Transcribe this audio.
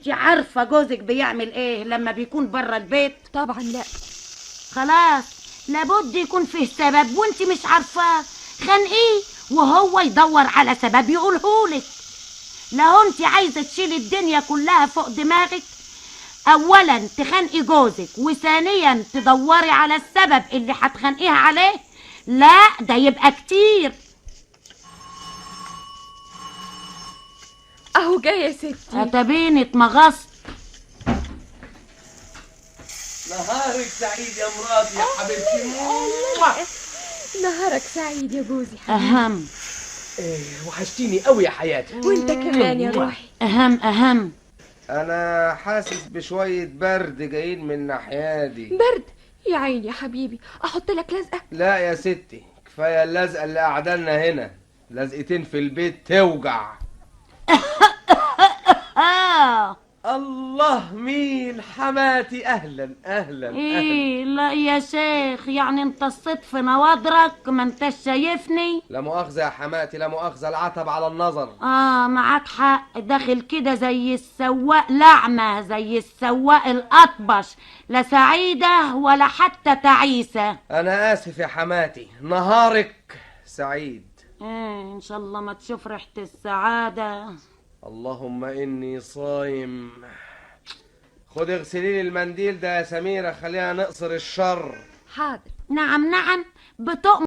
انت عارفه جوزك بيعمل ايه لما بيكون بره البيت؟ طبعا لا. خلاص، لابد يكون فيه سبب وانت مش عارفاه. خانقيه وهو يدور على سبب يقولهولك. لو انت عايزه تشيلي الدنيا كلها فوق دماغك، اولا تخانقي جوزك، وثانيا تدوري على السبب اللي هتخانقيها عليه، لا ده يبقى كتير. اهو جاي يا ستي. اتبيني اتمغصت. نهارك سعيد يا مراتي يا حبيبتي. نهارك سعيد يا جوزي حبيبي. اهم. وحشتيني قوي يا حياتي. وانت كمان يا روحي. اهم. انا حاسس بشوية برد جايين من ناحيادي. برد يا عيني يا حبيبي، احط لك لزقه؟ لا يا ستي، كفاية اللزقة اللي قعدنا هنا، لزقتين في البيت توجع. الله، مين؟ حماتي. اهلا اهلا ايه لا يا شيخ، يعني انت الصيت في نواضرك ما انتش شايفني؟ لا مؤاخذة يا حماتي، لا مؤاخذة، العتب على النظر. معاك حق، داخل كده زي السواق لعمة، زي السواق الأطبش، لا سعيدة ولا حتى تعيسة. انا اسف يا حماتي، نهارك سعيد. ان شاء الله ما تشوف ريحة السعادة. اللهم اني صايم. خد اغسلي لي المنديل ده يا سميرة، خلينا نقصر الشر. حاضر. نعم بتؤمن